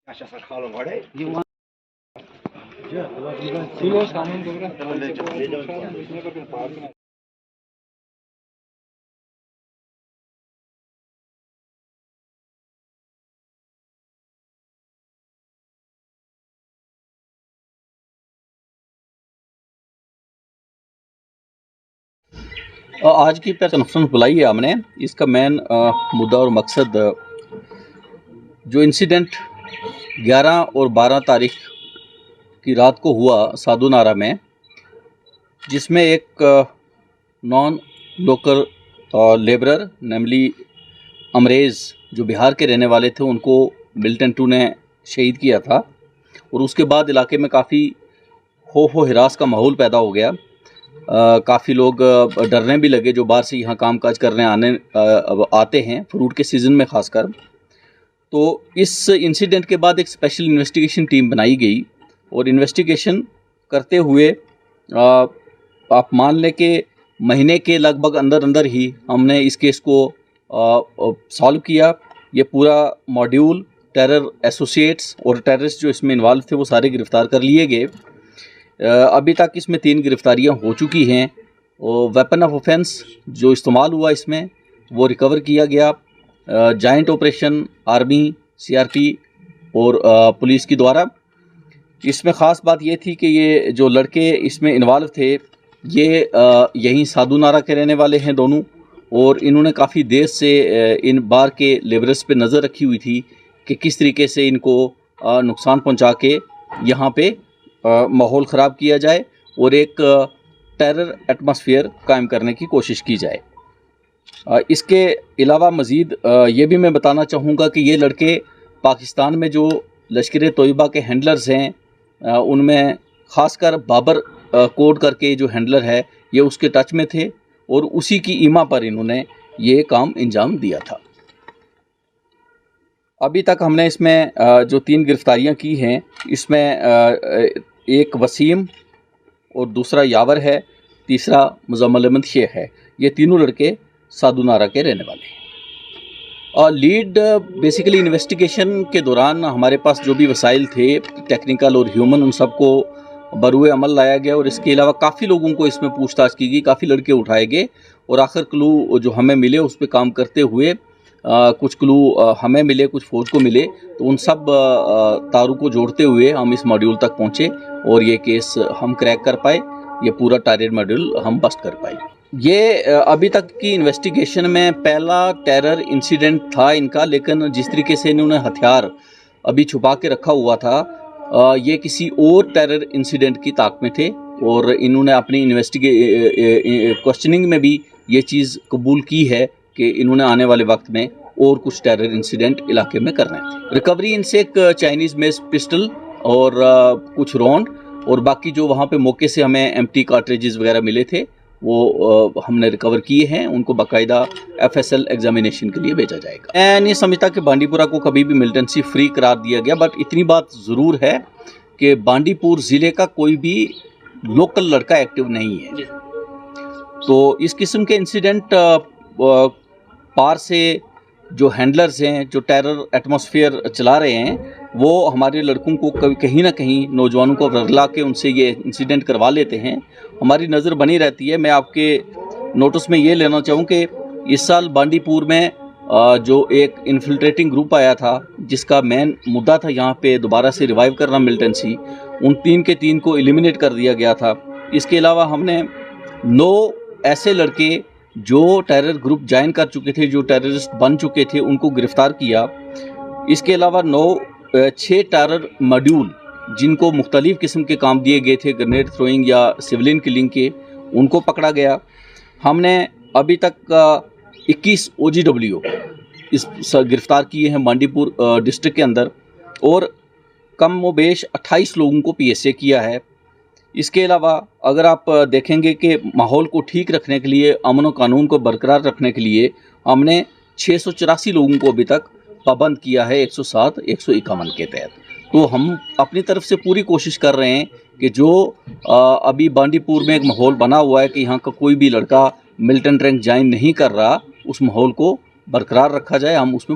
आज की press conference बुलाई है हमने। इसका मेन मुद्दा और मकसद जो इंसिडेंट 11 और 12 तारीख की रात को हुआ साधु नारा में, जिसमें एक नॉन लोकल लेबरर नेमली अमरेज़ जो बिहार के रहने वाले थे, उनको मिलिटेंट टू ने शहीद किया था। और उसके बाद इलाके में काफ़ी खौफ व हिरास का माहौल पैदा हो गया। काफ़ी लोग डरने भी लगे जो बाहर से यहाँ कामकाज करने आते हैं, फ्रूट के सीज़न में ख़ासकर। तो इस इंसिडेंट के बाद एक स्पेशल इन्वेस्टिगेशन टीम बनाई गई और इन्वेस्टिगेशन करते हुए आप मान लें कि महीने के लगभग अंदर ही हमने इस केस को सॉल्व किया। ये पूरा मॉड्यूल, टेरर एसोसिएट्स और टेररिस्ट जो इसमें इन्वॉल्व थे वो सारे गिरफ़्तार कर लिए गए। अभी तक इसमें 3 गिरफ्तारियां हो चुकी हैं और वेपन ऑफ ऑफेंस जो इस्तेमाल हुआ इसमें वो रिकवर किया गया। जॉइंट ऑपरेशन आर्मी, सीआरपी और पुलिस के द्वारा। इसमें ख़ास बात ये थी कि ये जो लड़के इसमें इन्वॉल्व थे ये यहीं साधु नारा के रहने वाले हैं दोनों, और इन्होंने काफ़ी देर से इन बार के लेबरर्स पे नज़र रखी हुई थी कि किस तरीके से इनको नुकसान पहुंचा के यहाँ पे माहौल ख़राब किया जाए और एक टेरर एटमॉस्फेयर कायम करने की कोशिश की जाए। इसके अलावा मज़ीद ये भी मैं बताना चाहूँगा कि ये लड़के पाकिस्तान में जो लश्कर तोयबा के हैंडलर्स हैं उनमें ख़ासकर बाबर कोड करके जो हैंडलर है ये उसके टच में थे और उसी की ईमा पर इन्होंने ये काम अंजाम दिया था। अभी तक हमने इसमें जो 3 गिरफ्तारियां की हैं, इसमें एक वसीम और दूसरा यावर है, तीसरा मुजम्मिल अहमद शेख है। ये तीनों लड़के साधु नारा के रहने वाले हैं। और लीड बेसिकली इन्वेस्टिगेशन के दौरान हमारे पास जो भी वसाइल थे टेक्निकल और ह्यूमन, उन सबको बरूए अमल लाया गया और इसके अलावा काफ़ी लोगों को इसमें पूछताछ की गई, काफ़ी लड़के उठाए गए और आखिर क्लू जो हमें मिले उस पर काम करते हुए कुछ क्लू हमें मिले, कुछ फौज को मिले, तो उन सब तारों को जोड़ते हुए हम इस मॉड्यूल तक पहुँचे और ये केस हम क्रैक कर पाए। ये पूरा टारगेट मॉड्यूल हम बस्ट कर पाए। ये अभी तक की इन्वेस्टिगेशन में पहला टेरर इंसिडेंट था इनका, लेकिन जिस तरीके से इन्होंने हथियार अभी छुपा के रखा हुआ था ये किसी और टेरर इंसिडेंट की ताक में थे और इन्होंने अपनी क्वेश्चनिंग में भी ये चीज़ कबूल की है कि इन्होंने आने वाले वक्त में और कुछ टेरर इंसिडेंट इलाके में करने थे। रिकवरी इनसे एक चाइनीज़ मेड पिस्टल और कुछ राउंड और बाकी जो वहाँ पे मौके से हमें एम्प्टी कार्ट्रिजेस वगैरह मिले थे वो हमने रिकवर किए हैं। उनको बाकायदा FSL एग्जामिनेशन के लिए भेजा जाएगा। मैं नहीं समझता कि बांडीपुरा को कभी भी मिलिटेंसी फ्री करार दिया गया, बट इतनी बात ज़रूर है कि बांडीपुर ज़िले का कोई भी लोकल लड़का एक्टिव नहीं है। तो इस किस्म के इंसिडेंट पार से जो हैंडलर्स हैं, जो टेरर एटमॉस्फेयर चला रहे हैं, वो हमारे लड़कों को कहीं ना कहीं नौजवानों को रगला के उनसे ये इंसिडेंट करवा लेते हैं। हमारी नज़र बनी रहती है। मैं आपके नोटिस में ये लेना चाहूँ कि इस साल बांडीपुर में जो एक इन्फिल्ट्रेटिंग ग्रुप आया था जिसका मेन मुद्दा था यहाँ पे दोबारा से रिवाइव करना मिलिटेंसी, उन 3 के 3 को एलिमिनेट कर दिया गया था। इसके अलावा हमने 9 ऐसे लड़के जो टेरर ग्रुप ज्वाइन कर चुके थे, जो टेररिस्ट बन चुके थे, उनको गिरफ्तार किया। इसके अलावा 6 टेरर मॉड्यूल जिनको मुख्तलिफ़ किस्म के काम दिए गए थे, ग्रेनेड थ्रोइंग या सिविलियन किलिंग के, उनको पकड़ा गया। हमने अभी तक 21 OGW गिरफ्तार किए हैं बांडीपुर डिस्ट्रिक्ट के अंदर और कम व बेश 28 लोगों को PSA किया है। इसके अलावा अगर आप देखेंगे कि माहौल को ठीक रखने के लिए, अमन व कानून को बरकरार रखने के लिए हमने 684 लोगों को अभी तक पाबंद किया है 107, 151 के तहत। तो हम अपनी तरफ से पूरी कोशिश कर रहे हैं कि जो अभी बांडीपुर में एक माहौल बना हुआ है कि यहाँ का कोई भी लड़का मिलिटेंट रैंक ज्वाइन नहीं कर रहा, उस माहौल को बरकरार रखा जाए। हम उसमें